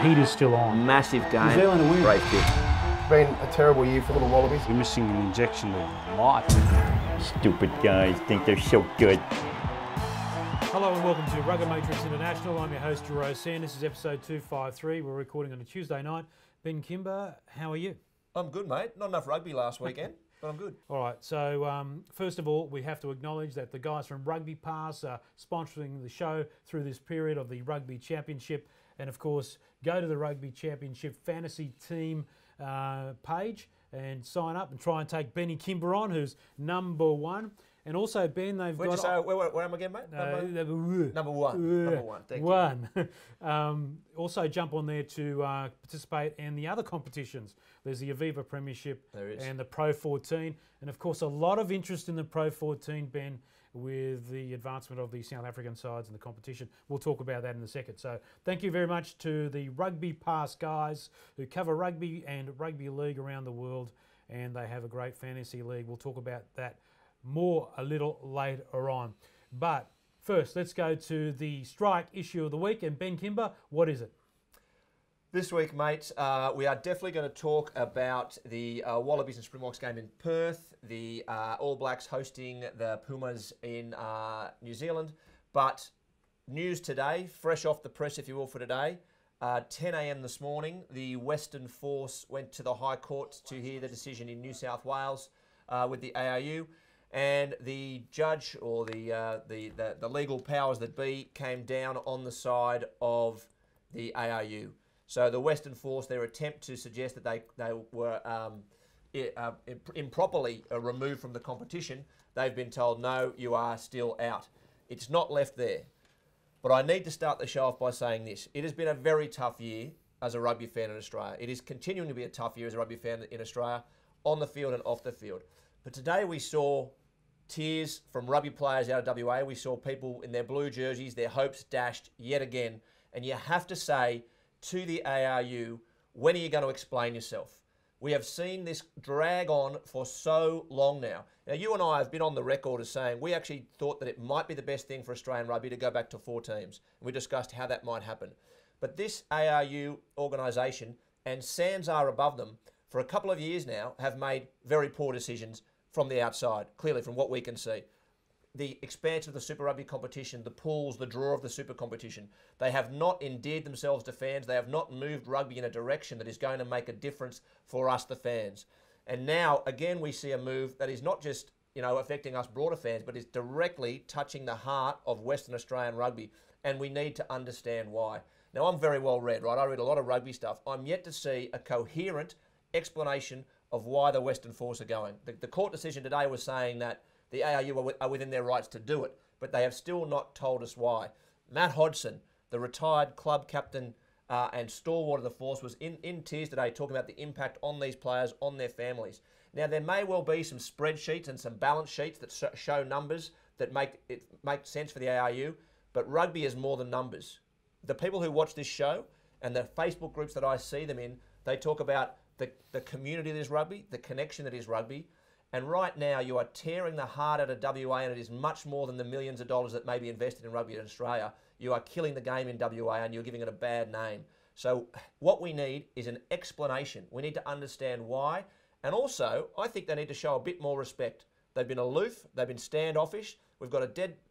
heat is still on. Massive game. New Zealand to win. Great kick. It's been a terrible year for the Wallabies. We're missing an injection of life. Stupid guys think they're so good. Hello and welcome to RuggaMatrix International. I'm your host, Jerome Sand. This is episode 253. We're recording on a Tuesday night. Ben Kimber, how are you? I'm good, mate. Not enough rugby last weekend, but I'm good. All right, so first of all, we have to acknowledge that the guys from Rugby Pass are sponsoring the show through this period of the Rugby Championship. And of course, go to the Rugby Championship fantasy team page and sign up and try and take Benny Kimber on, who's number one. And also, Ben, they've Where'd got... you say, where am I again, mate? Number one. Number one. Thank you. Also, jump on there to participate in the other competitions. There's the Aviva Premiership and the Pro 14. And, of course, a lot of interest in the Pro 14, Ben, with the advancement of the South African sides in the competition. We'll talk about that in a second. So thank you very much to the Rugby Pass guys who cover rugby and rugby league around the world. And they have a great fantasy league. We'll talk about that more a little later on. But first, let's go to the strike issue of the week. And Ben Kimber, what is it? This week, mate, we are definitely going to talk about the Wallabies and Springboks game in Perth, the All Blacks hosting the Pumas in New Zealand. But news today, fresh off the press, if you will, for today, 10 a.m. this morning, the Western Force went to the High Court to hear the decision in New South Wales with the ARU. And the judge, or the legal powers that be, came down on the side of the ARU. So the Western Force, their attempt to suggest that they were improperly removed from the competition, they've been told, no, you are still out. It's not left there. But I need to start the show off by saying this. It has been a very tough year as a rugby fan in Australia. It is continuing to be a tough year as a rugby fan in Australia, on the field and off the field. But today we saw tears from rugby players out of WA. We saw people in their blue jerseys, their hopes dashed yet again. And you have to say to the ARU, when are you going to explain yourself? We have seen this drag on for so long now. Now, you and I have been on the record as saying we actually thought that it might be the best thing for Australian rugby to go back to 4 teams. And we discussed how that might happen. But this ARU organisation, and SANZAR above them, for a couple of years now, have made very poor decisions from the outside, clearly from what we can see. The expansion of the Super Rugby competition, the pools, the draw of the Super competition. They have not endeared themselves to fans. They have not moved rugby in a direction that is going to make a difference for us, the fans. And now, again, we see a move that is not just, affecting us broader fans, but is directly touching the heart of Western Australian rugby. And we need to understand why. Now, I'm very well read, right? I read a lot of rugby stuff. I'm yet to see a coherent explanation of why the Western Force are going. The court decision today was saying that the ARU are within their rights to do it, but they have still not told us why. Matt Hodgson, the retired club captain and stalwart of the Force, was in tears today talking about the impact on these players, on their families. Now, there may well be some spreadsheets and some balance sheets that show numbers that make sense for the ARU, but rugby is more than numbers. The people who watch this show and the Facebook groups that I see them in, they talk about the community that is rugby, the connection that is rugby. And right now you are tearing the heart out of WA, and it is much more than the millions of dollars that may be invested in rugby in Australia. You are killing the game in WA and you're giving it a bad name. So what we need is an explanation. We need to understand why. And also, I think they need to show a bit more respect. They've been aloof, they've been standoffish. We've got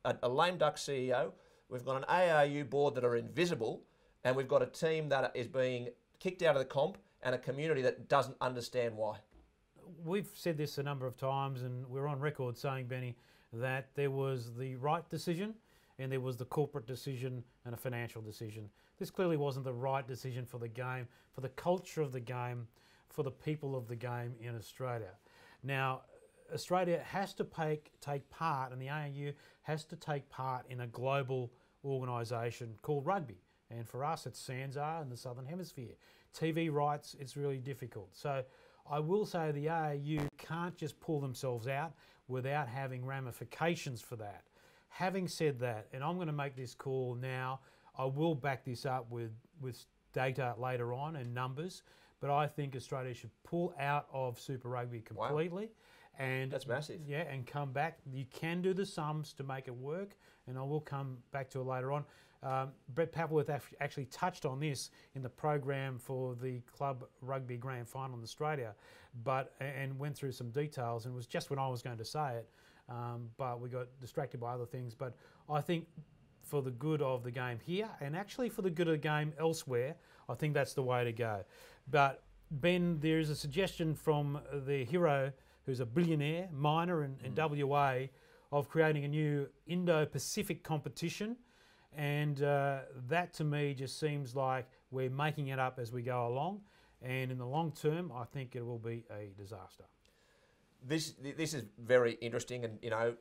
a lame duck CEO. We've got an ARU board that are invisible. And we've got a team that is being kicked out of the comp, and a community that doesn't understand why. We've said this a number of times, and we're on record saying, Benny, that there was the right decision and there was the corporate decision and a financial decision. This clearly wasn't the right decision for the game, for the culture of the game, for the people of the game in Australia. Now, Australia has to take part, and the ARU has to take part in a global organisation called rugby. And for us, it's SANZAR in the Southern Hemisphere. TV rights, it's really difficult. So I will say the ARU can't just pull themselves out without having ramifications for that. Having said that, and I'm going to make this call now, I will back this up with data later on and numbers, but I think Australia should pull out of Super Rugby completely. Wow. And that's massive. Yeah, and come back. You can do the sums to make it work, and I will come back to it later on. Brett Papworth actually touched on this in the program for the Club Rugby Grand Final in Australia, and went through some details, and it was just when I was going to say it, but we got distracted by other things. But I think for the good of the game here, and actually for the good of the game elsewhere, I think that's the way to go. But Ben, there's a suggestion from the hero, who's a billionaire miner in WA, of creating a new Indo-Pacific competition. And that to me just seems like we're making it up as we go along. And in the long term, I think it will be a disaster. This is very interesting and,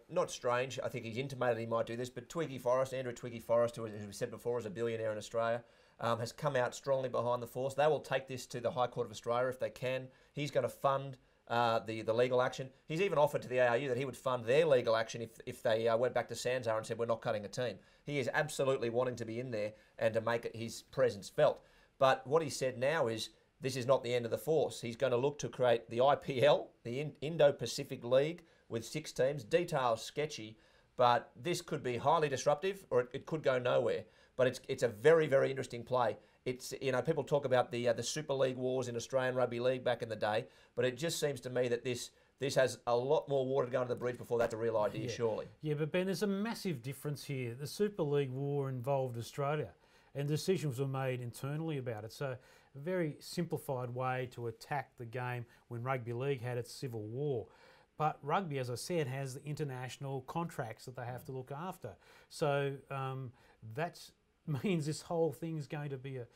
not strange. I think he's intimated he might do this, but Andrew Twiggy Forrest, who, as we said before, is a billionaire in Australia, has come out strongly behind the force. They will take this to the High Court of Australia if they can. He's going to fund the legal action. He's even offered to the ARU that he would fund their legal action if they went back to Sanzar and said, we're not cutting a team. He is absolutely wanting to be in there and to make his presence felt. But what he said now is, this is not the end of the force. He's going to look to create the IPL, the Indo-Pacific League, with 6 teams. Details sketchy, but this could be highly disruptive, or it could go nowhere. But it's a very, very interesting play. It's, people talk about the Super League wars in Australian Rugby League back in the day, but it just seems to me that this has a lot more water to go under the bridge before that's a real idea, surely. Yeah, but Ben, there's a massive difference here. The Super League war involved Australia, and decisions were made internally about it. So a very simplified way to attack the game when Rugby League had its civil war. But rugby, as I said, has the international contracts that they have to look after. So that means this whole thing is going to be a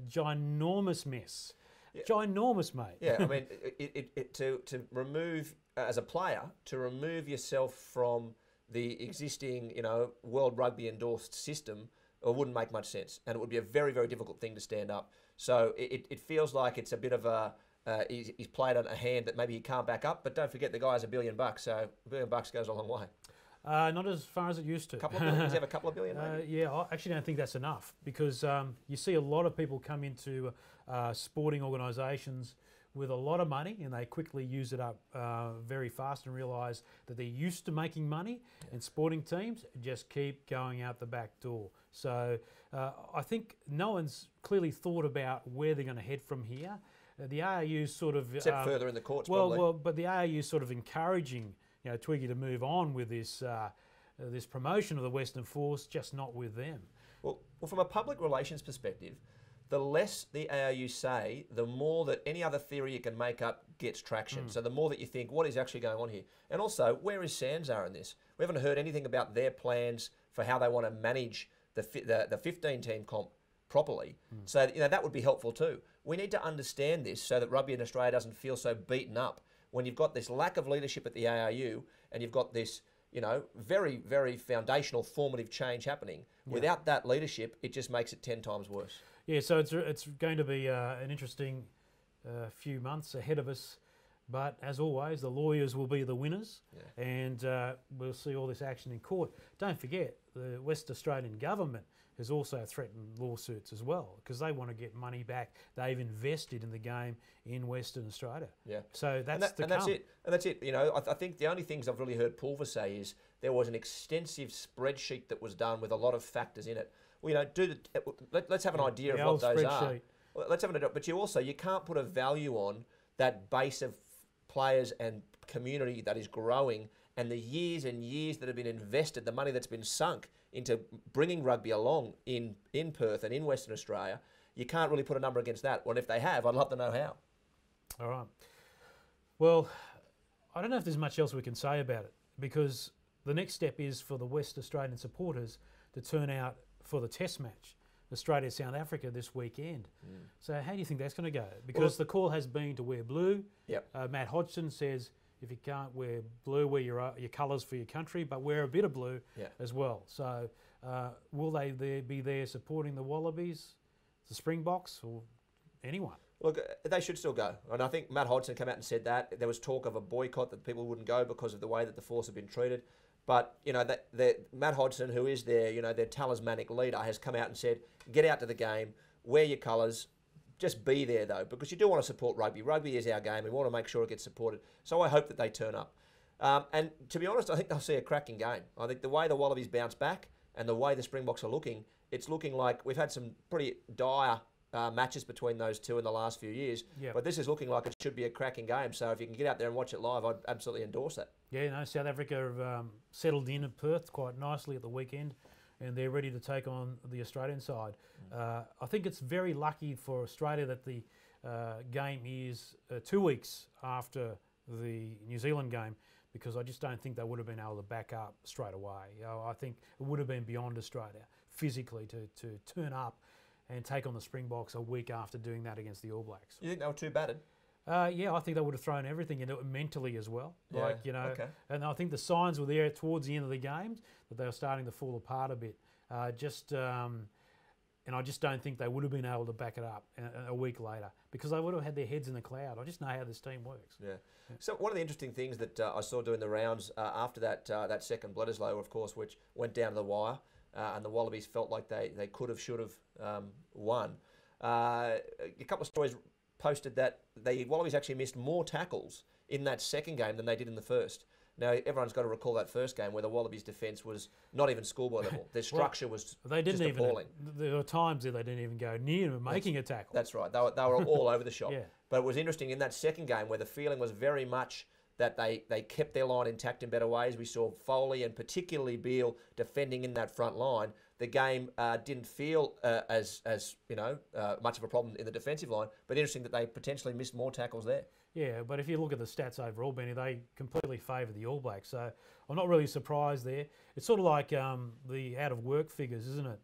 ginormous mess. Yeah. Ginormous, mate. Yeah, I mean, to remove, as a player, to remove yourself from the existing, World Rugby endorsed system, it wouldn't make much sense. And it would be a very, very difficult thing to stand up. So it feels like it's a bit of a, he's played on a hand that maybe he can't back up, but don't forget the guy has $1 billion, so $1 billion goes a long way. Not as far as it used to. Couple of billion? Does he have a couple of billion? Maybe? Yeah, I actually don't think that's enough, because you see a lot of people come into sporting organisations with a lot of money, and they quickly use it up very fast and realise that they're used to making money, and sporting teams just keep going out the back door. So I think no one's clearly thought about where they're going to head from here. The ARU sort of... Except further in the courts, well, probably. Well, but the ARU sort of encouraging Twiggy to move on with this this promotion of the Western Force, just not with them. Well, from a public relations perspective, the less the ARU say, the more that any other theory you can make up gets traction. So the more that you think, what is actually going on here? And also, where is Sanzar in this? We haven't heard anything about their plans for how they want to manage the 15-team comp properly. So that would be helpful too. We need to understand this so that rugby in Australia doesn't feel so beaten up when you've got this lack of leadership at the ARU and you've got this, very, very foundational formative change happening. Yeah. Without that leadership, it just makes it 10 times worse. Yeah, so it's going to be an interesting few months ahead of us. But as always, the lawyers will be the winners, and we'll see all this action in court. Don't forget, the West Australian government has also threatened lawsuits as well, because they want to get money back they've invested in the game in Western Australia. Yeah. So that's that's it. And that's it. I think the only things I've really heard Pulver say is there was an extensive spreadsheet that was done with a lot of factors in it. Well, let's have an idea of what those are. Well, let's have an idea. But you can't put a value on that base of players and community that is growing, and the years and years that have been invested, the money that's been sunk into bringing rugby along in Perth and in Western Australia. You can't really put a number against that. Well, if they have, I'd love to know how. All right. Well, I don't know if there's much else we can say about it, because the next step is for the West Australian supporters to turn out for the test match, Australia-South Africa this weekend. So how do you think that's going to go? Because the call has been to wear blue. Yep. Matt Hodgson says if you can't wear blue, wear your colours for your country, but wear a bit of blue as well. So will they be there supporting the Wallabies, the Springboks, or anyone? Look, they should still go. And I think Matt Hodgson came out and said that. There was talk of a boycott, that people wouldn't go because of the way that the Force have been treated. But, Matt Hodgson, who is their talismanic leader, has come out and said, get out to the game, wear your colours, just be there, though, because you do want to support rugby. Rugby is our game, and we want to make sure it gets supported. So I hope that they turn up. And to be honest, I think they'll see a cracking game. I think the way the Wallabies bounce back, and the way the Springboks are looking, it's looking like we've had some pretty dire matches between those two in the last few years. Yep. But this is looking like it should be a cracking game. So if you can get out there and watch it live, I'd absolutely endorse that. Yeah, no, South Africa have settled in at Perth quite nicely at the weekend, and they're ready to take on the Australian side. I think it's very lucky for Australia that the game is 2 weeks after the New Zealand game, because I just don't think they would have been able to back up straight away. I think it would have been beyond Australia physically to turn up and take on the Springboks a week after doing that against the All Blacks. You think they were too battered? Yeah, I think they would have thrown everything into it mentally as well. Yeah, Like, you know, okay. and I think the signs were there towards the end of the games that they were starting to fall apart a bit. And I just don't think they would have been able to back it up a week later, because they would have had their heads in the cloud. I just know how this team works. Yeah. So one of the interesting things that I saw doing the rounds after that second Bledisloe, of course, which went down to the wire, and the Wallabies felt like they could have, should have won. A couple of stories posted that the Wallabies actually missed more tackles in that second game than they did in the first. Now, everyone's got to recall that first game where the Wallabies' defence was not even schoolboy level. Their structure was just appalling. There were times that they didn't even go near making a tackle. That's right. They were all over the shop. Yeah. But it was interesting in that second game where the feeling was very much that they kept their line intact in better ways. We saw Foley and particularly Beale defending in that front line. The game didn't feel as much of a problem in the defensive line, but interesting that they potentially missed more tackles there. Yeah, but if you look at the stats overall, Benny, they completely favour the All Blacks. So I'm not really surprised there. It's sort of like the out-of-work figures, isn't it?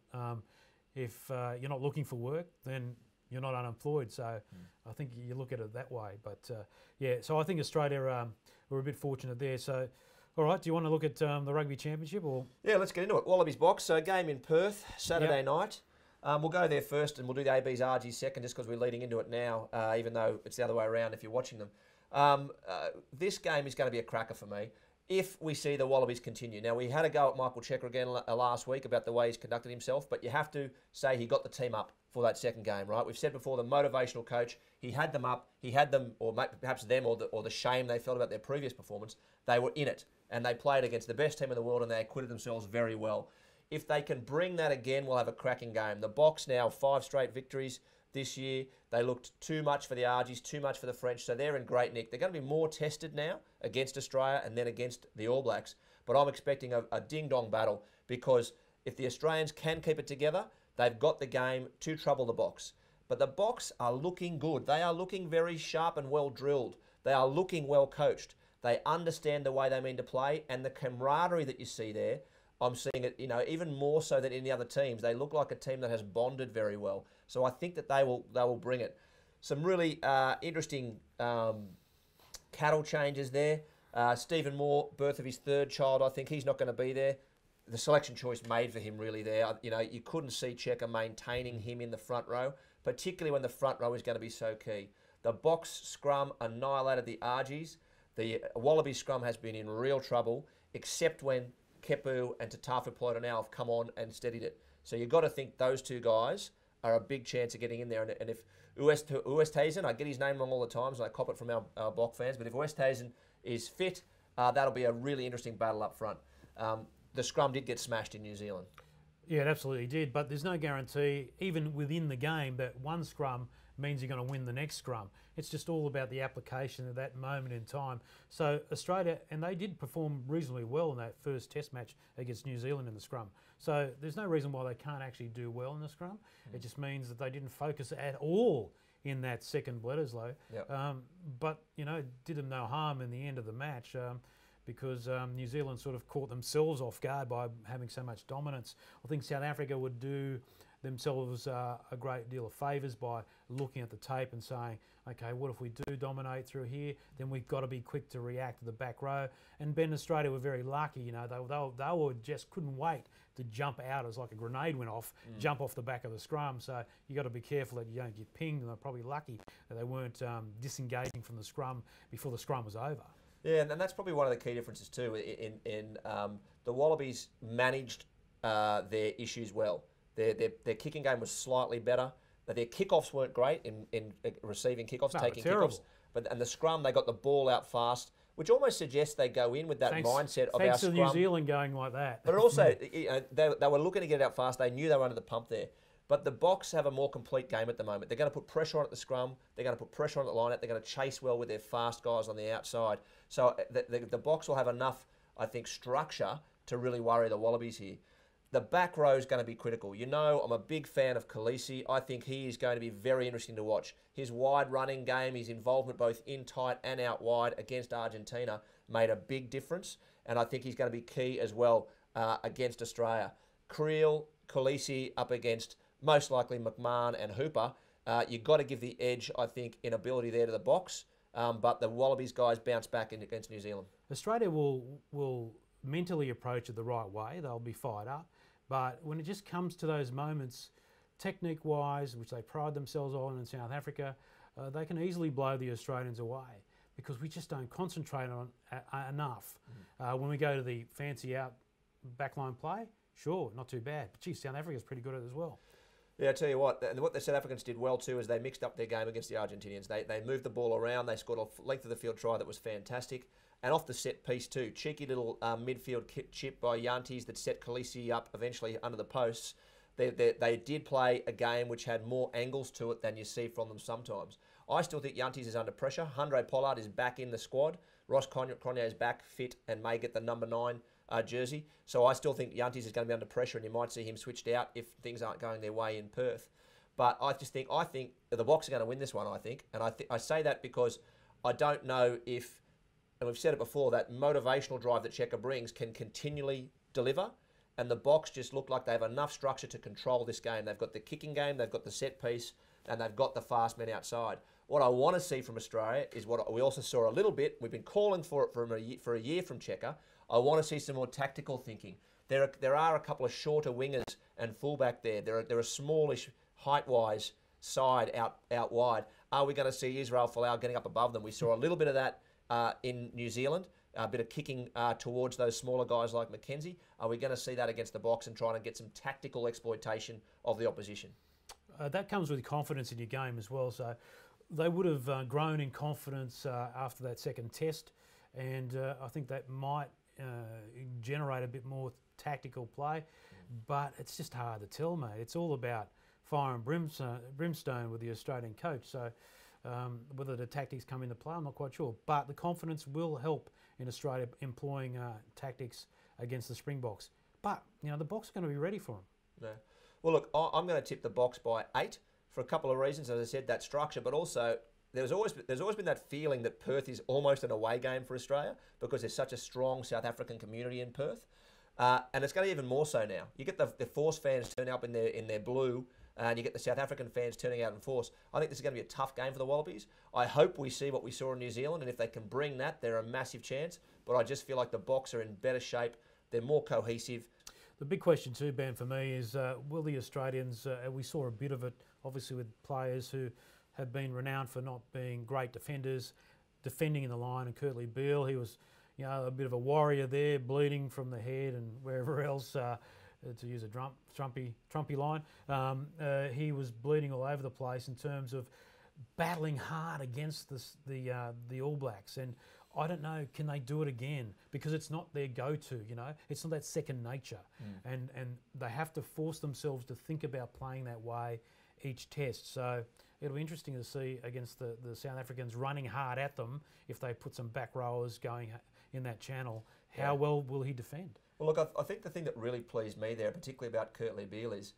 If you're not looking for work, then you're not unemployed. So I think you look at it that way. But yeah, so I think Australia were a bit fortunate there. So, all right, do you want to look at the Rugby Championship? Or Yeah, let's get into it. Wallabies box, so game in Perth, Saturday night. We'll go there first and we'll do the ABs, RGs second, just because we're leading into it now, even though it's the other way around if you're watching them. This game is going to be a cracker for me if we see the Wallabies continue. Now, we had a go at Michael Checker again last week about the way he's conducted himself, but you have to say he got the team up for that second game, right? We've said before, the motivational coach, he had them up, he had them, or perhaps them, or the shame they felt about their previous performance. They were in it, and they played against the best team in the world, and they acquitted themselves very well. If they can bring that again, we'll have a cracking game. The Box now 5 straight victories this year. They looked too much for the Argies, too much for the French, so they're in great nick. They're going to be more tested now against Australia and then against the All Blacks. But I'm expecting a ding-dong battle, because if the Australians can keep it together, they've got the game to trouble the Box. But the Box are looking good. They are looking very sharp and well drilled. They are looking well coached. They understand the way they mean to play, and the camaraderie that you see there, I'm seeing it, even more so than any other teams. They look like a team that has bonded very well. So I think that they will bring it. Some really interesting cattle changes there. Stephen Moore, birth of his third child, I think he's not going to be there. The selection choice made for him really there. You couldn't see Checker maintaining him in the front row, particularly when the front row is going to be so key. The Box scrum annihilated the Argies. The Wallaby scrum has been in real trouble, except when Kepu and Tatafu Polota have come on and steadied it. So you've got to think those two guys are a big chance of getting in there. And if Oosthuizen, I get his name wrong all the time, so I cop it from our Bok fans, but if Oosthuizen is fit, that'll be a really interesting battle up front. The scrum did get smashed in New Zealand. yeah, it absolutely did. But there's no guarantee, even within the game, that one scrum means you're going to win the next scrum. It's just all about the application at that moment in time. So Australia, and they did perform reasonably well in that first test match against New Zealand in the scrum. So there's no reason why they can't actually do well in the scrum. It just means that they didn't focus at all in that second Bledisloe. Yep. But, it did them no harm in the end of the match because New Zealand sort of caught themselves off guard by having so much dominance. I think South Africa would do themselves a great deal of favours by looking at the tape and saying, okay, what if we do dominate through here? Then we've got to be quick to react to the back row. And Ben Australia were very lucky, they were just couldn't wait to jump out as like a grenade went off, jump off the back of the scrum. So you got to be careful that you don't get pinged, and they're probably lucky that they weren't disengaging from the scrum before the scrum was over. Yeah, and that's probably one of the key differences too. In the Wallabies managed their issues well. Their kicking game was slightly better. Their kickoffs weren't great in receiving kickoffs, No, taking terrible. kickoffs. And the scrum, they got the ball out fast. which almost suggests they go in with that mindset of our thanks to scrum. New Zealand going like that. But also, they were looking to get it out fast. They knew they were under the pump there. But the Box have a more complete game at the moment. They're going to put pressure on at the scrum. They're going to put pressure on at the line-out. They're going to chase well with their fast guys on the outside. So the Box will have enough, I think, structure to really worry the Wallabies here. The back row is going to be critical. You know, I'm a big fan of Khaleesi. I think he is going to be very interesting to watch. His wide running game, his involvement both in tight and out wide against Argentina made a big difference. And I think he's going to be key as well against Australia. Creel, Khaleesi up against most likely McMahon and Hooper. You've got to give the edge, I think, in ability there to the Box. But the Wallabies guys bounce back against New Zealand. Australia will mentally approach it the right way. They'll be fired up. But when it just comes to those moments, technique-wise, which they pride themselves on in South Africa, they can easily blow the Australians away because we just don't concentrate on enough. When we go to the fancy out backline play, sure, not too bad. But, gee, South Africa's pretty good at it as well. Yeah, I tell you what the South Africans did well too is they mixed up their game against the Argentinians. They moved the ball around. They scored a length of the field try that was fantastic. And off the set piece too. Cheeky little midfield chip by Yantis that set Khaleesi up eventually under the posts. They did play a game which had more angles to it than you see from them sometimes. I still think Yantis is under pressure. Handré Pollard is back in the squad. Ross Cronje is back fit and may get the number 9 jersey. So I still think Yantis is going to be under pressure and you might see him switched out if things aren't going their way in Perth. But I think the Box are going to win this one, I think. And I say that because I don't know if, and we've said it before, that motivational drive that Cheika brings can continually deliver. And the Box just look like they have enough structure to control this game. They've got the kicking game, they've got the set piece, and they've got the fast men outside. What I want to see from Australia is what we also saw a little bit. We've been calling for it for a year from Cheika. I want to see some more tactical thinking. There are a couple of shorter wingers and fullback there. They're a smallish, height-wise side out wide. Are we going to see Israel Folau getting up above them? We saw a little bit of that in New Zealand, a bit of kicking towards those smaller guys like McKenzie. Are we going to see that against the Box and trying to get some tactical exploitation of the opposition? That comes with confidence in your game as well. So they would have grown in confidence after that second test, and I think that might generate a bit more tactical play. But it's just hard to tell, mate. It's all about fire and brimstone with the Australian coach. So whether the tactics come into play, I'm not quite sure. But the confidence will help in Australia employing tactics against the Springboks. But, you know, the Boks are going to be ready for them. Yeah. Well, look, I'm going to tip the Box by 8 for a couple of reasons. As I said, that structure, but also there's always been that feeling that Perth is almost an away game for Australia because there's such a strong South African community in Perth. And it's going to be even more so now. You get the Force fans turning up in their blue, and you get the South African fans turning out in force. I think this is going to be a tough game for the Wallabies. I hope we see what we saw in New Zealand, and if they can bring that, they're a massive chance. But I just feel like the Box are in better shape. They're more cohesive. The big question too, Ben, for me is will the Australians, we saw a bit of it, obviously, with players who have been renowned for not being great defenders, defending in the line, and Kurtley Beale, he was, you know, a bit of a warrior there, bleeding from the head and wherever else, to use a Trumpy line. He was bleeding all over the place in terms of battling hard against the All Blacks. And I don't know, can they do it again? Because it's not their go-to, you know. It's not that second nature. And they have to force themselves to think about playing that way each test. So it'll be interesting to see against the South Africans running hard at them if they put some back rowers going in that channel. How well will he defend? Well, look, I think the thing that really pleased me there, particularly about Kurtley Beale, is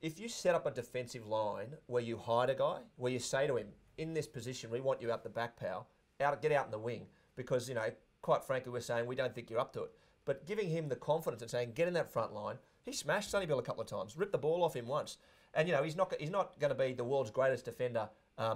if you set up a defensive line where you hide a guy, where you say to him, in this position, we want you out the back, pal, get out in the wing, because, you know, quite frankly, we're saying we don't think you're up to it. But giving him the confidence and saying, get in that front line, he smashed Sonny Bill a couple of times, ripped the ball off him once. And, you know, he's not going to be the world's greatest defender,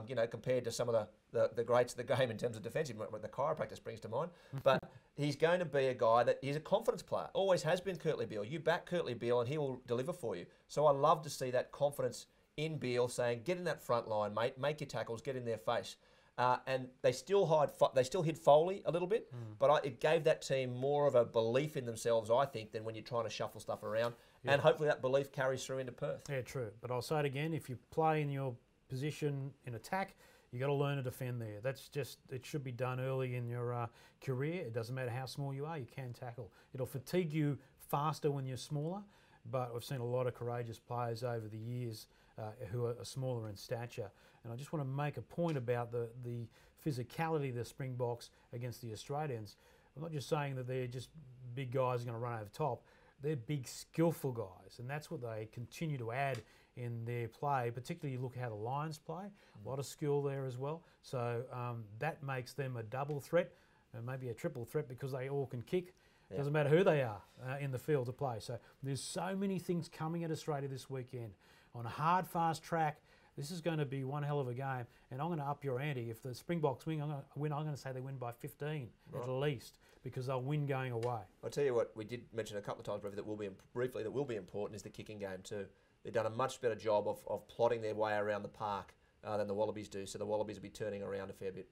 you know, compared to some of the greats of the game in terms of defensive, what the chiropractor springs to mind. But he's going to be a guy that he's a confidence player. Always has been Kurtley Beale. You back Kurtley Beale and he will deliver for you. So I love to see that confidence in Beale saying, get in that front line, mate, make your tackles, get in their face. And they still hid Foley a little bit, but it gave that team more of a belief in themselves, I think, than when you're trying to shuffle stuff around. Yeah. And hopefully that belief carries through into Perth. Yeah, true. But I'll say it again, if you play in your position in attack, You got to learn to defend there. That's just, it should be done early in your career. It doesn't matter how small you are, you can tackle. It'll fatigue you faster when you're smaller, but we've seen a lot of courageous players over the years who are smaller in stature. And I just want to make a point about the physicality of the Springboks against the Australians. I'm not just saying that they're just big guys who are going to run over the top. They're big, skillful guys, and that's what they continue to add in their play. Particularly, you look at how the Lions play, a lot of skill there as well. So that makes them a double threat, and maybe a triple threat because they all can kick. Yeah. Doesn't matter who they are in the field to play. So there's so many things coming at Australia this weekend. On a hard, fast track, this is going to be one hell of a game, and I'm going to up your ante. If the Springboks win, I'm going to say they win by 15 at least, because they'll win going away. I'll tell you what, we did mention a couple of times briefly that will be important is the kicking game too. They've done a much better job of plotting their way around the park than the Wallabies do, so the Wallabies will be turning around a fair bit.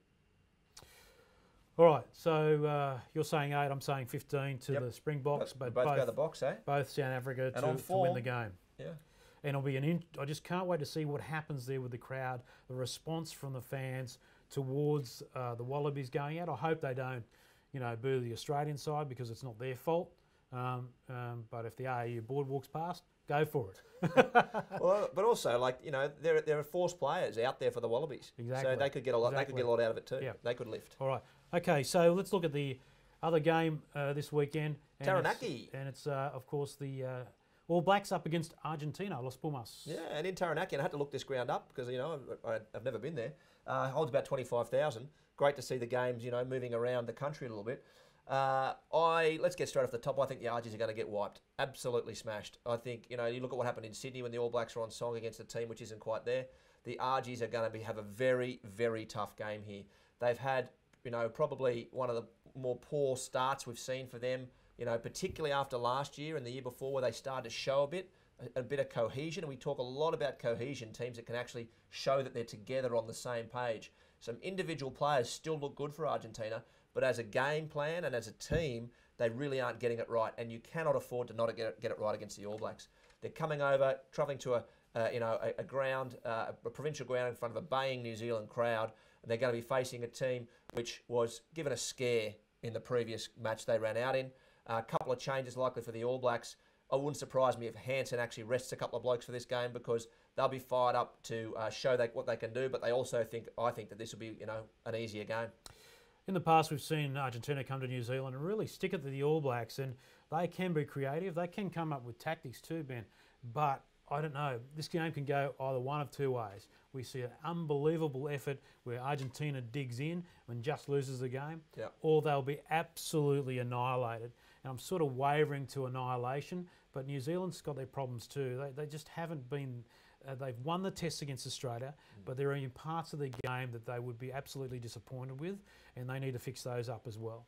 All right, so you're saying 8, I'm saying 15 to the Springboks, but both go the box, eh? Both South Africa to win the game. Yeah. And it'll be I just can't wait to see what happens there with the crowd, the response from the fans towards the Wallabies going out. I hope they don't, boo the Australian side because it's not their fault. But if the AU board walks past, go for it. Well, but also, there are force players out there for the Wallabies, exactly. So they could get a lot. They could get a lot out of it too. Yeah. They could lift. All right. Okay. So let's look at the other game this weekend. Taranaki, and it's of course the All Blacks up against Argentina, Los Pumas. Yeah, and in Taranaki, and I had to look this ground up because I've never been there. Holds about 25,000. Great to see the games, moving around the country a little bit. Let's get straight off the top. I think the Argies are going to get wiped, absolutely smashed. I think you look at what happened in Sydney when the All Blacks were on song against a team which isn't quite there. The Argies are going to have a very, very tough game here. They've had probably one of the more poor starts we've seen for them. Particularly after last year and the year before, where they started to show a bit of cohesion. And we talk a lot about cohesion, teams that can actually show that they're together on the same page. Some individual players still look good for Argentina, but as a game plan and as a team, they really aren't getting it right. And you cannot afford to not get it right against the All Blacks. They're coming over, travelling to a provincial ground in front of a baying New Zealand crowd, and they're going to be facing a team which was given a scare in the previous match they ran out in. A couple of changes likely for the All Blacks. It wouldn't surprise me if Hansen actually rests a couple of blokes for this game because they'll be fired up to show what they can do. But they also I think that this will be an easier game. In the past, we've seen Argentina come to New Zealand and really stick it to the All Blacks, and they can be creative. They can come up with tactics too, Ben. But I don't know. This game can go either one of two ways. We see an unbelievable effort where Argentina digs in and just loses the game, or they'll be absolutely annihilated. And I'm sort of wavering to annihilation, but New Zealand's got their problems too. They just haven't been... they've won the test against Australia, but there are in parts of the game that they would be absolutely disappointed with, and they need to fix those up as well.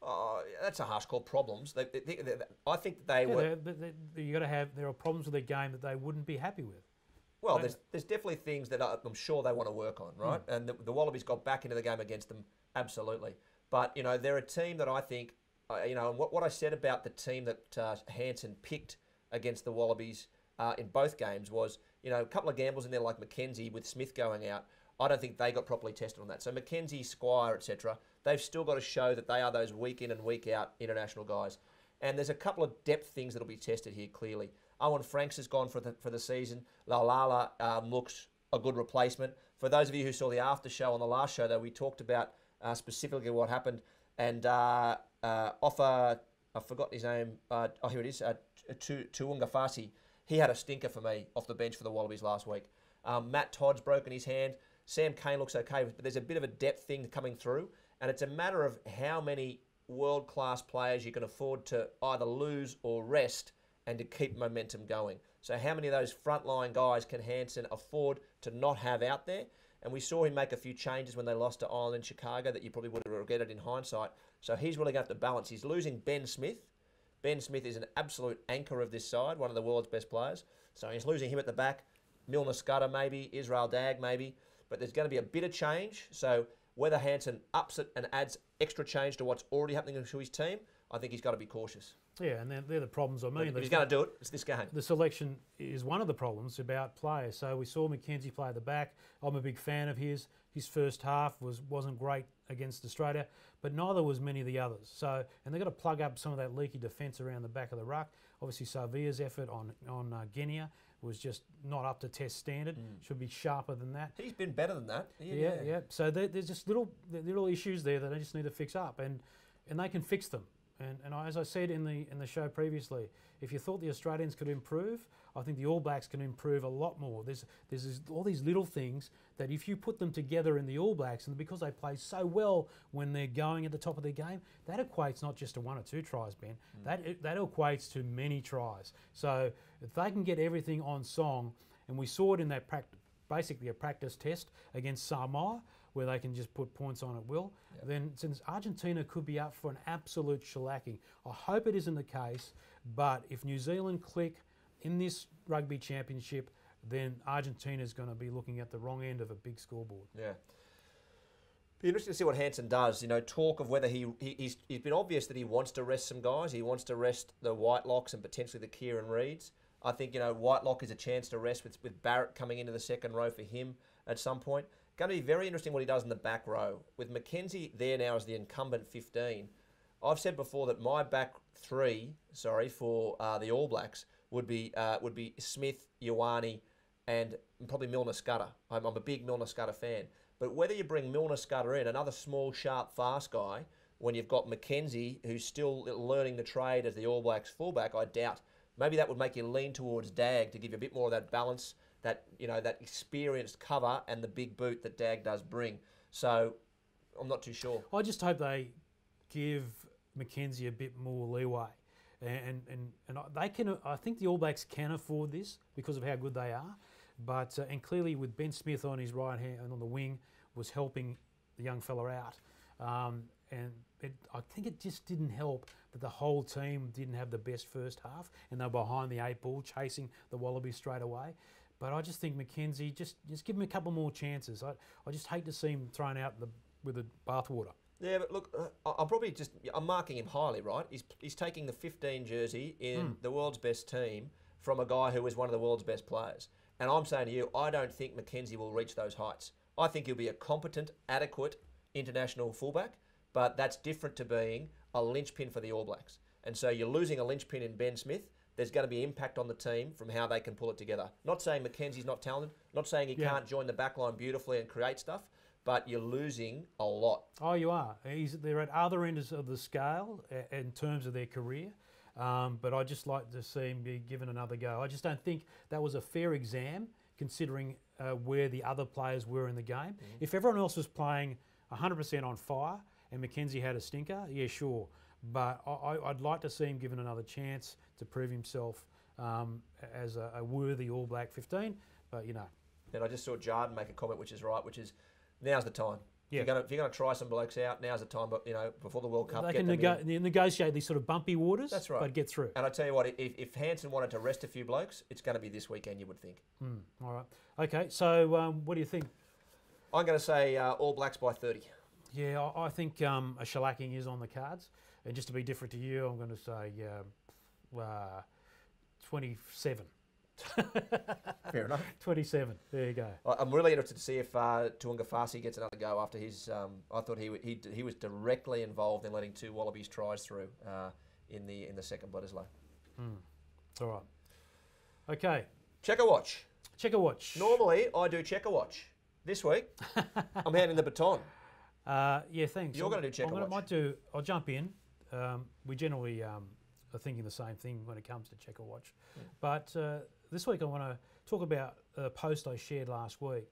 Oh, that's a harsh call. Problems. I think they were... There are problems with their game that they wouldn't be happy with. Well, there's definitely things that I'm sure they want to work on, right? And the Wallabies got back into the game against them, absolutely. But, they're a team that I think... what I said about the team that Hansen picked against the Wallabies in both games was, a couple of gambles in there like Mackenzie with Smith going out. I don't think they got properly tested on that. So Mackenzie, Squire, etc., they've still got to show that they are those week in and week out international guys. And there's a couple of depth things that will be tested here clearly. Owen Franks has gone for the season. Laulala looks a good replacement. For those of you who saw the after show on the last show, though, we talked about specifically what happened. And I forgot his name. Here it is. Tuunga Fasi. He had a stinker for me off the bench for the Wallabies last week. Matt Todd's broken his hand. Sam Kane looks okay, but there's a bit of a depth thing coming through. And it's a matter of how many world-class players you can afford to either lose or rest and to keep momentum going. So how many of those frontline guys can Hansen afford to not have out there? And we saw him make a few changes when they lost to Ireland and Chicago that you probably would have regretted in hindsight. So he's really going to have to balance. He's losing Ben Smith. Ben Smith is an absolute anchor of this side, one of the world's best players. So he's losing him at the back. Milner Scudder maybe, Israel Dag maybe. But there's going to be a bit of change. So whether Hansen ups it and adds extra change to what's already happening to his team, I think he's got to be cautious. Yeah, and they're the problems. I mean, If he's going to do it, it's this game. the selection is one of the problems about players. So we saw McKenzie play at the back. I'm a big fan of his. His first half wasn't great against Australia, but neither was many of the others. So, and they've got to plug up some of that leaky defence around the back of the ruck. Obviously, Savia's effort on Guinea was just not up to test standard. Should be sharper than that. He's been better than that. Yeah. So there's just little issues there that they just need to fix up, and they can fix them. And as I said in the show previously, if you thought the Australians could improve, I think the All Blacks can improve a lot more. There's all these little things that if you put them together in the All Blacks, and because they play so well when they're going at the top of their game, that equates not just to 1 or 2 tries, Ben. That equates to many tries. So if they can get everything on song, and we saw it in that basically a practice test against Samoa, where they can just put points on at will, then since Argentina could be up for an absolute shellacking. I hope it isn't the case, but if New Zealand click in this Rugby Championship, then Argentina's going to be looking at the wrong end of a big scoreboard. Yeah. Be interesting to see what Hansen does. You know, talk of whether he's been obvious that he wants to rest some guys. He wants to rest the Whitelocks and potentially the Kieran Reeds. I think, you know, Whitelock is a chance to rest with Barrett coming into the second row for him at some point. Going to be very interesting what he does in the back row. With McKenzie there now as the incumbent 15, I've said before that my back three, for the All Blacks would be Smith, Ioane, and probably Milner Scudder. I'm a big Milner Scudder fan. But whether you bring Milner Scudder in, another small, sharp, fast guy, when you've got McKenzie, who's still learning the trade as the All Blacks fullback, I doubt. Maybe that would make you lean towards Dag to give you a bit more of that balance, that experienced cover and the big boot that Dag does bring. So I'm not too sure. I just hope they give McKenzie a bit more leeway, and they can. I think the All Blacks can afford this because of how good they are. But and clearly with Ben Smith on his right hand and on the wing was helping the young fella out. And I think it just didn't help that the whole team didn't have the best first half and they were behind the 8 ball chasing the Wallabies straight away. But I just think McKenzie, just give him a couple more chances. I just hate to see him thrown out with the bathwater. Yeah, but look, I'm marking him highly, right? He's taking the 15 jersey in the world's best team from a guy who is one of the world's best players. And I'm saying to you, I don't think McKenzie will reach those heights. I think he'll be a competent, adequate international fullback, but that's different to being a linchpin for the All Blacks. And so you're losing a linchpin in Ben Smith. There's going to be impact on the team from how they can pull it together. Not saying McKenzie's not talented, not saying he can't join the backline beautifully and create stuff, but you're losing a lot. Oh, you are. They're at other ends of the scale in terms of their career, but I'd just like to see him be given another go. I just don't think that was a fair exam considering where the other players were in the game. If everyone else was playing 100% on fire and McKenzie had a stinker, yeah, sure. But I'd like to see him given another chance to prove himself as a worthy All Black 15. But, you know. And I just saw Jarden make a comment which is right, which is now's the time. Yeah. If you're going to try some blokes out, now's the time. But before the World Cup, they can negotiate these sort of bumpy waters. That's right. But get through. And I tell you what, if Hansen wanted to rest a few blokes, it's going to be this weekend, you would think. All right. Okay. So what do you think? I'm going to say All Blacks by 30. Yeah, I think a shellacking is on the cards. And just to be different to you, I'm going to say 27. Fair enough. 27. There you go. I'm really interested to see if Tuangafasi gets another go after his. I thought he was directly involved in letting 2 Wallabies tries through in the second Bledisloe. All right. Okay. Checker watch. Checker watch. Normally I do checker watch. This week I'm handing the baton. Yeah, thanks. You're going to do checker watch. I'll jump in. We generally are thinking the same thing when it comes to checker watch. But this week I want to talk about a post I shared last week.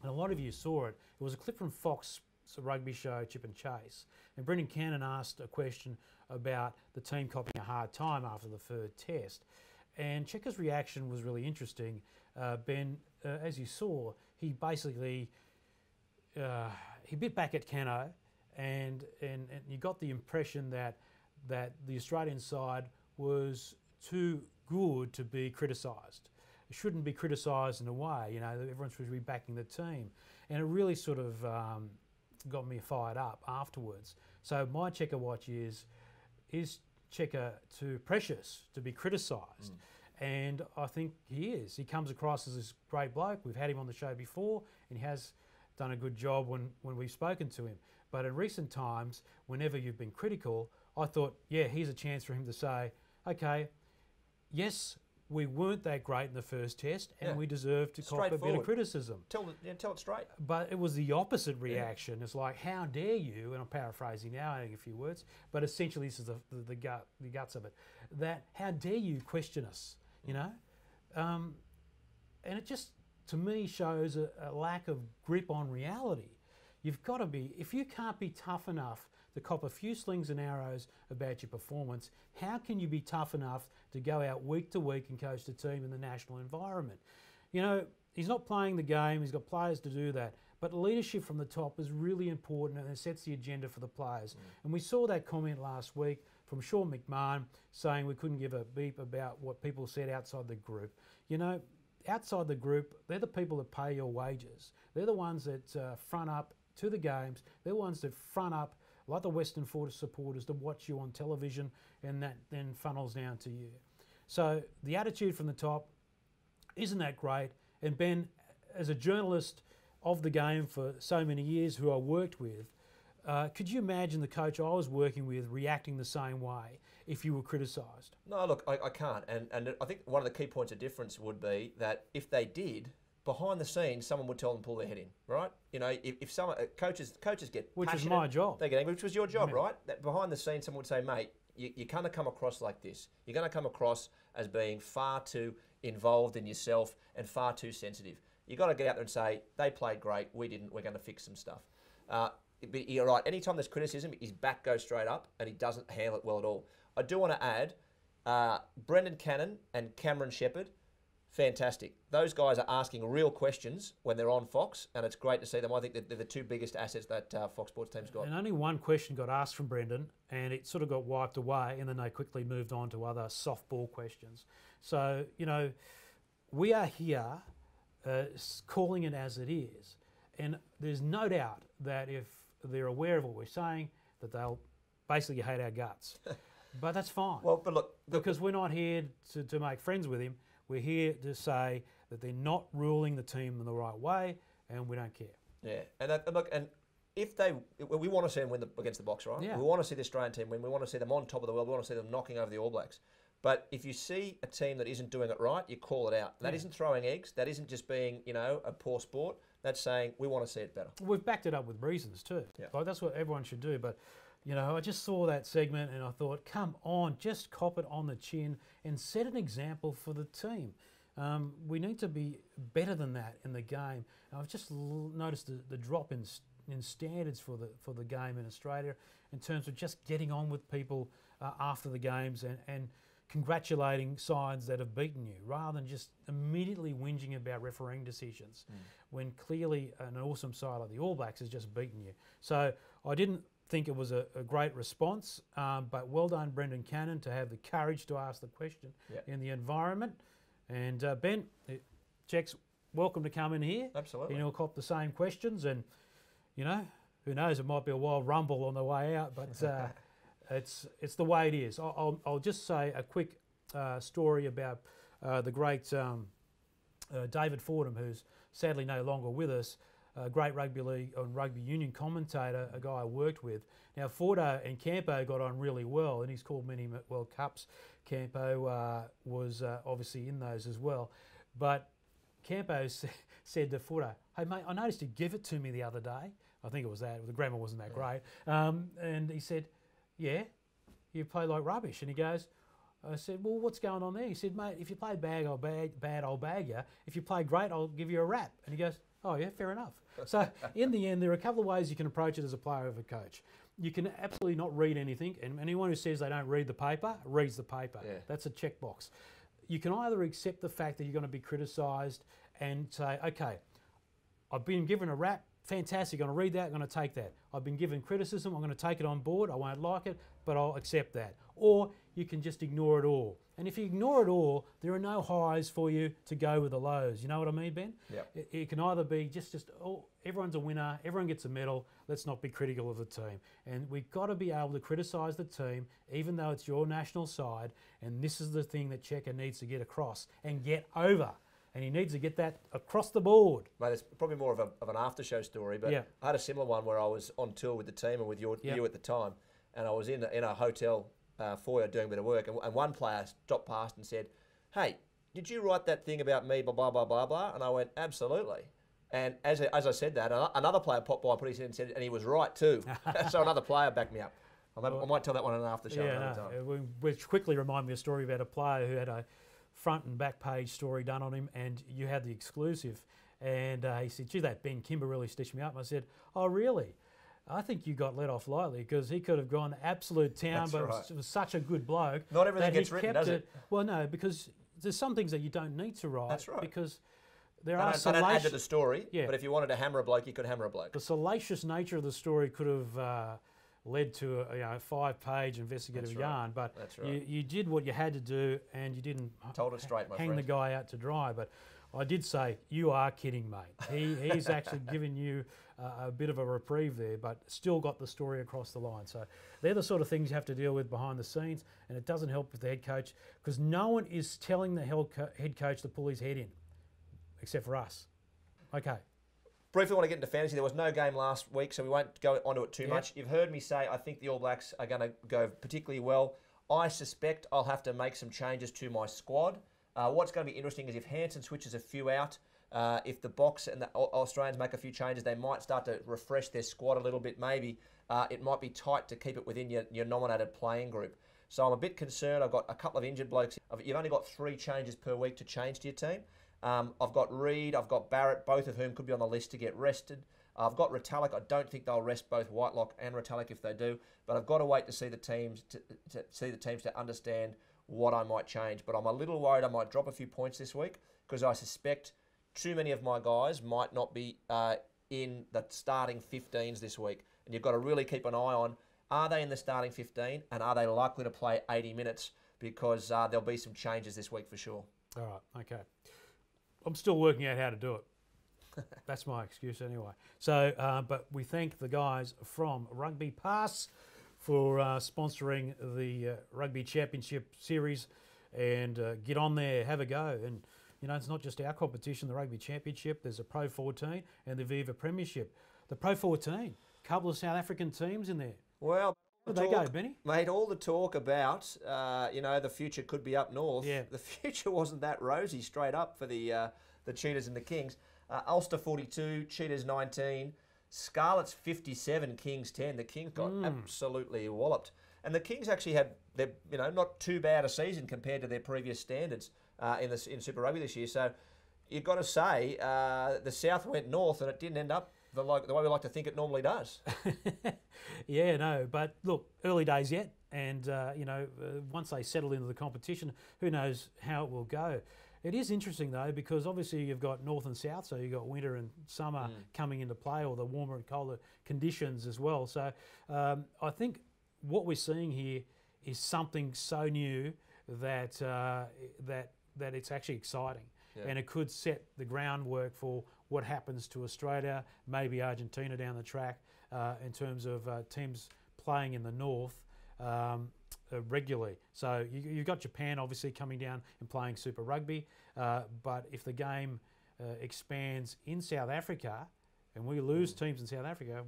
And a lot of you saw it. It was a clip from Fox Rugby show, Chip and Chase. And Brendan Cannon asked a question about the team copying a hard time after the third test. And Checker's reaction was really interesting. Ben, as you saw, he basically he bit back at Cano, and you got the impression that the Australian side was too good to be criticised. It shouldn't be criticised in a way, everyone should be backing the team. And it really sort of got me fired up afterwards. So my checker watch is Checker too precious to be criticised. And I think he is. He comes across as this great bloke. We've had him on the show before, and he has done a good job when we've spoken to him. But in recent times, whenever you've been critical, I thought, yeah, here's a chance for him to say, okay, yes, we weren't that great in the first test, and we deserve to cop a bit of criticism. Tell it straight. But it was the opposite reaction. It's like, how dare you, and I'm paraphrasing now, adding a few words, but essentially this is the guts of it, that how dare you question us, you know? And it just, to me, shows a lack of grip on reality. You've got to be, if you can't be tough enough to cop a few slings and arrows about your performance, how can you be tough enough to go out week to week and coach the team in the national environment? You know, he's not playing the game, he's got players to do that, but leadership from the top is really important and it sets the agenda for the players. And we saw that comment last week from Sean McMahon saying we couldn't give a beep about what people said outside the group. You know, outside the group, they're the people that pay your wages. They're the ones that front up to the games. They're the ones that front up, like the Western Force supporters, to watch you on television, and that then funnels down to you. So the attitude from the top isn't that great. And Ben, as a journalist of the game for so many years who I worked with, could you imagine the coach I was working with reacting the same way if you were criticised? No, look, I can't. And I think one of the key points of difference would be that if they did, behind the scenes, someone would tell them to pull their head in, right? You know, if someone coaches get which passionate, is my job. They get angry, which was your job, right? That behind the scenes, someone would say, mate, you're going to come across like this. You're going to come across as being far too involved in yourself and far too sensitive. You've got to get out there and say, they played great, we didn't, we're going to fix some stuff. But you're right, anytime there's criticism, his back goes straight up and he doesn't handle it well at all. I do want to add, Brendan Cannon and Cameron Shepherd, fantastic. Those guys are asking real questions when they're on Fox, and it's great to see them. I think that they're the two biggest assets that Fox Sports team's got. And only one question got asked from Brendan, and it sort of got wiped away, and then they quickly moved on to other softball questions. So, you know, we are here calling it as it is, and there's no doubt that if they're aware of what we're saying, that they'll basically hate our guts. But that's fine. Well, but look, because we're not here to make friends with him. We're here to say that they're not ruling the team in the right way, and we don't care. Yeah, and look, and if we want to see them win against the Box, right? Yeah. We want to see the Australian team win. We want to see them on top of the world. We want to see them knocking over the All Blacks. But if you see a team that isn't doing it right, you call it out. That isn't throwing eggs. That isn't just being, you know, a poor sport. That's saying we want to see it better. We've backed it up with reasons too. Yeah. Like that's what everyone should do. But, you know, I just saw that segment and I thought, come on, just cop it on the chin and set an example for the team. We need to be better than that in the game. And I've just noticed the drop in standards for the game in Australia in terms of just getting on with people after the games and congratulating sides that have beaten you, rather than just immediately whinging about refereeing decisions when clearly an awesome side like the All Blacks has just beaten you. So I didn't think it was a great response, but well done, Brendan Cannon, to have the courage to ask the question in the environment. And Ben, Check's welcome to come in here. Absolutely. And he'll cop the same questions, and you know, who knows, it might be a wild rumble on the way out, but it's the way it is. I'll just say a quick story about the great David Fordham, who's sadly no longer with us. A great rugby league and rugby union commentator, a guy I worked with. Now, Fordo and Campo got on really well, and he's called many World Cups. Campo was obviously in those as well. But Campo said to Fordo, "Hey, mate, I noticed you give it to me the other day." I think it was that. The grammar wasn't that great. And he said, "Yeah, you play like rubbish." And he goes, I said, "Well, what's going on there?" He said, "Mate, if you play bad, I'll bag you. If you play great, I'll give you a rap." And he goes, "Oh, yeah, fair enough." So in the end, there are a couple of ways you can approach it as a player of a coach. You can absolutely not read anything, and anyone who says they don't read the paper reads the paper. Yeah. That's a checkbox. You can either accept the fact that you're going to be criticised and say, okay, I've been given a rap, fantastic, I'm going to read that, I'm going to take that. I've been given criticism, I'm going to take it on board, I won't like it, but I'll accept that. Or you can just ignore it all And if you ignore it all, there are no highs for you to go with the lows. You know what I mean, Ben? Yep. It can either be everyone's a winner, everyone gets a medal, let's not be critical of the team. And we've got to be able to criticise the team, even though it's your national side, and this is the thing that Checker needs to get across and get over. And he needs to get that across the board. Mate, it's probably more of an after-show story, but I had a similar one where I was on tour with the team and with you at the time, and I was in a hotel foyer doing a bit of work, and one player stopped past and said, "Hey, did you write that thing about me, blah, blah, blah, blah, blah?" And I went, "Absolutely." And as I said that, another player popped by and put his hand and said, and he was right too. So another player backed me up. I might tell that one in an after show another time. Which quickly reminded me of a story about a player who had a front and back page story done on him, and you had the exclusive. And he said, "Gee, that Ben Kimber really stitched me up." And I said, "Oh, really? I think you got let off lightly, because he could have gone absolute town, but it was such a good bloke." Not everything that gets written, does it? Well, no, because there's some things that you don't need to write. That's right. Because there I are don't add to the story, but if you wanted to hammer a bloke, you could hammer a bloke. The salacious nature of the story could have led to a 5-page investigative yarn, but you did what you had to do, and you didn't told it straight, my hang friend. the guy out to dry. But I did say, you are kidding, mate. He's actually given you a bit of a reprieve there, but still got the story across the line. So they're the sort of things you have to deal with behind the scenes, and it doesn't help with the head coach, because no one is telling the head coach to pull his head in, except for us. Okay. Briefly want to get into fantasy. There was no game last week, so we won't go onto it too much. You've heard me say I think the All Blacks are going to go particularly well. I suspect I'll have to make some changes to my squad. What's going to be interesting is if Hansen switches a few out, if the Box and the Australians make a few changes, they might start to refresh their squad a little bit. Maybe it might be tight to keep it within your nominated playing group. So I'm a bit concerned. I've got a couple of injured blokes. You've only got 3 changes per week to change to your team. I've got Reid, I've got Barrett, both of whom could be on the list to get rested. I've got Retallick. I don't think they'll rest both Whitelock and Retallick if they do, but I've got to wait to see the teams to understand what I might change. But I'm a little worried I might drop a few points this week, because I suspect too many of my guys might not be in the starting 15s this week, and you've got to really keep an eye on, are they in the starting 15 and are they likely to play 80 minutes, because there'll be some changes this week for sure. All right, okay. I'm still working out how to do it. That's my excuse anyway. So, but we thank the guys from Rugby Pass for sponsoring the Rugby Championship series, and get on there, have a go. And, you know, it's not just our competition, the Rugby Championship. There's a Pro 14 and the Viva Premiership. The Pro 14, a couple of South African teams in there. Well, where did they go, Benny? Mate, all the talk about, the future could be up north. Yeah. The future wasn't that rosy straight up for the Cheetahs and the Kings. Ulster 42, Cheetahs 19, Scarlets 57, Kings 10. The Kings got absolutely walloped. And the Kings actually had their, not too bad a season compared to their previous standards in Super Rugby this year. So you've got to say the South went north, and it didn't end up the way we like to think it normally does. Yeah, no, but look, early days yet, and once they settle into the competition, who knows how it will go. It is interesting though, because obviously you've got north and south, so you've got winter and summer coming into play, or the warmer and colder conditions as well. So I think what we're seeing here is something so new that that it's actually exciting, and it could set the groundwork for what happens to Australia, maybe Argentina down the track, in terms of teams playing in the north regularly. So you've got Japan obviously coming down and playing Super Rugby, but if the game expands in South Africa, and we lose teams in South Africa,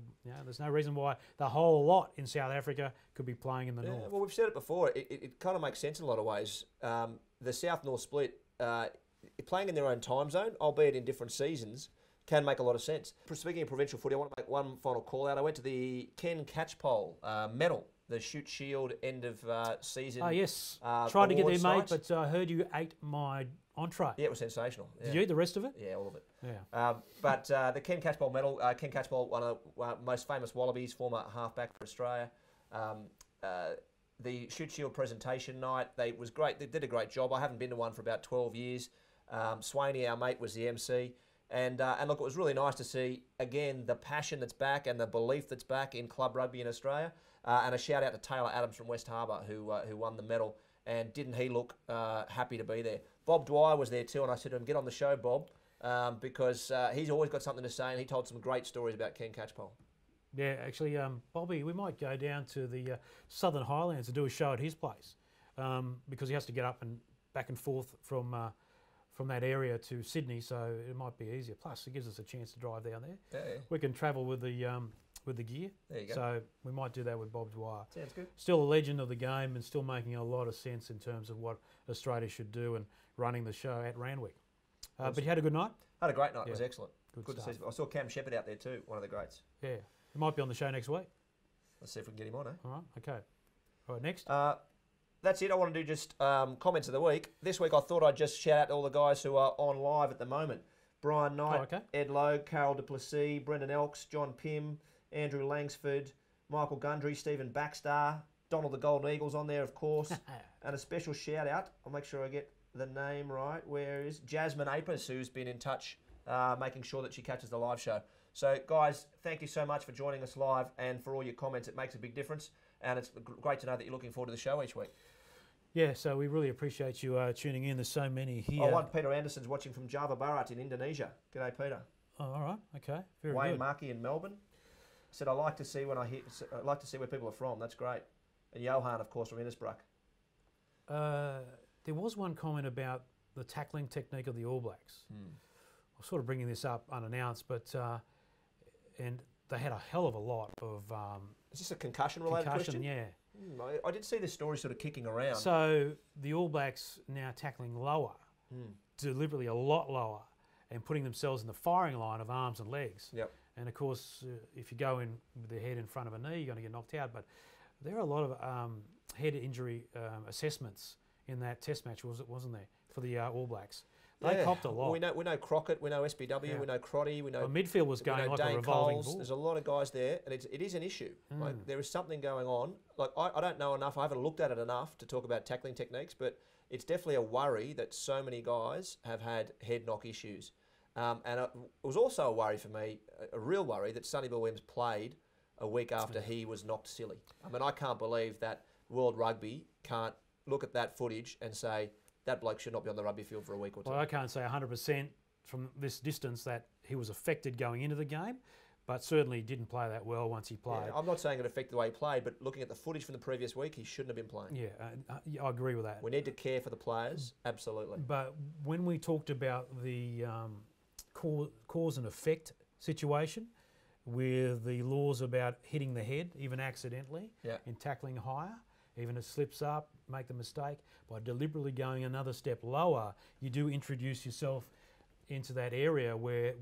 there's no reason why the whole lot in South Africa could be playing in the north. Well, we've said it before. It kind of makes sense in a lot of ways. The South-North split, playing in their own time zone, albeit in different seasons, can make a lot of sense. Speaking of provincial footy, I want to make one final call out. I went to the Ken Catchpole medal, the Shoot Shield end of season. Oh, yes. Tried to get there, mate, but I heard you ate my entree. Yeah, it was sensational. Did you eat the rest of it? Yeah, all of it. Yeah. But the Ken Catchpole medal, Ken Catchpole, one of the most famous Wallabies, former halfback for Australia. The Shoot Shield presentation night, it was great. They did a great job. I haven't been to one for about 12 years. Swaney, our mate, was the MC. And look, it was really nice to see, again, the passion that's back and the belief that's back in club rugby in Australia. And a shout out to Taylor Adams from West Harbour, who won the medal. and didn't he look happy to be there? Bob Dwyer was there too, and I said to him, get on the show, Bob, because he's always got something to say, and he told some great stories about Ken Catchpole. Yeah, actually, Bobby, we might go down to the Southern Highlands to do a show at his place because he has to get up and back and forth from that area to Sydney, so it might be easier. Plus, it gives us a chance to drive down there. Yeah. We can travel with the gear. There you go. So we might do that with Bob Dwyer. Sounds good. Still a legend of the game and still making a lot of sense in terms of what Australia should do and running the show at Randwick. But you had a good night? Had a great night. Yeah. It was excellent. Good to see. I saw Cam Shepherd out there too, one of the greats. Yeah. He might be on the show next week. Let's see if we can get him on, eh? All right, okay. All right, next. That's it. I want to do just comments of the week. This week I thought I'd just shout out to all the guys who are on live at the moment. Brian Knight, Ed Logue, Carol Duplessis, Brendan Elks, John Pym, Andrew Langsford, Michael Gundry, Stephen Baxter, Donald the Golden Eagle's on there, of course. And a special shout out, I'll make sure I get the name right, where is Jasmine Apis, who's been in touch, making sure that she catches the live show. So, guys, thank you so much for joining us live and for all your comments. It makes a big difference, and it's great to know that you're looking forward to the show each week. Yeah, so we really appreciate you tuning in. There's so many here. Oh, one Peter Anderson's watching from Java Barat in Indonesia. G'day, Peter. Oh, all right, okay, very Wayne good. Markey in Melbourne said, I like to see where people are from. That's great. And Johan, of course, from Innisbrook. There was one comment about the tackling technique of the All Blacks. I'm sort of bringing this up unannounced, but and they had a hell of a lot of is this a concussion-related question? Yeah. I did see this story sort of kicking around. So the All Blacks now tackling lower, deliberately a lot lower, and putting themselves in the firing line of arms and legs. Yep. And of course, if you go in with the head in front of a knee, you're going to get knocked out. But there are a lot of head injury assessments in that Test match, wasn't there, for the All Blacks? They copped a lot. We know Crockett, we know SBW, we know Crotty, we know... Well, midfield was going like Dane a revolving Coles. ball. There's a lot of guys there, and it is an issue. Like, there is something going on. Like I don't know enough, I haven't looked at it enough to talk about tackling techniques, but it's definitely a worry that so many guys have had head knock issues. And it was also a worry for me, a real worry, that Sonny Bill Williams played a week after he was knocked silly. I mean, I can't believe that World Rugby can't look at that footage and say, that bloke should not be on the rugby field for a week or two. Well, I can't say 100% from this distance that he was affected going into the game, but certainly didn't play that well once he played. Yeah, I'm not saying it affected the way he played, but looking at the footage from the previous week, he shouldn't have been playing. Yeah, I agree with that. We need to care for the players, absolutely. But when we talked about the cause and effect situation with the laws about hitting the head, even accidentally, in tackling higher, even if it slips up, make the mistake, by deliberately going another step lower, you do introduce yourself into that area where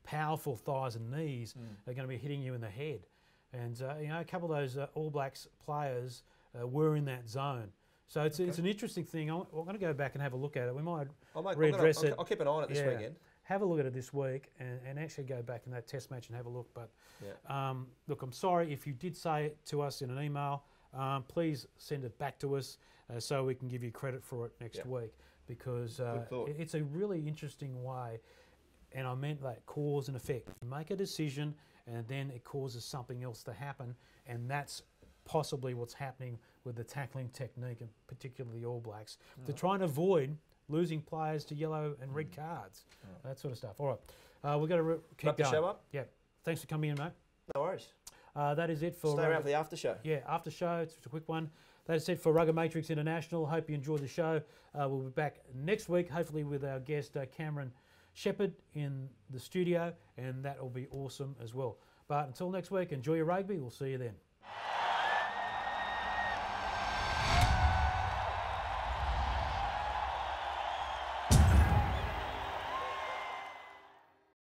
powerful thighs and knees are going to be hitting you in the head. And a couple of those All Blacks players were in that zone. So it's an interesting thing. I'm going to go back and have a look at it. We might readdress it. I'll keep an eye on it this weekend. Have a look at it this week and actually go back in that Test match and have a look. But look, I'm sorry if you did say it to us in an email. Please send it back to us so we can give you credit for it next week, because it's a really interesting way, and I meant that cause and effect. You make a decision and then it causes something else to happen, and that's possibly what's happening with the tackling technique, and particularly the All Blacks, to try and avoid losing players to yellow and red cards, that sort of stuff. All right, we've got to keep Wrap the going. show up? Yeah, thanks for coming in, mate. No worries. That is it for... Stay around for the after show. Yeah, after show. It's a quick one. That is it for RuggaMatrix International. Hope you enjoyed the show. We'll be back next week, hopefully with our guest Cameron Shepherd in the studio, and that will be awesome as well. But until next week, enjoy your rugby. We'll see you then.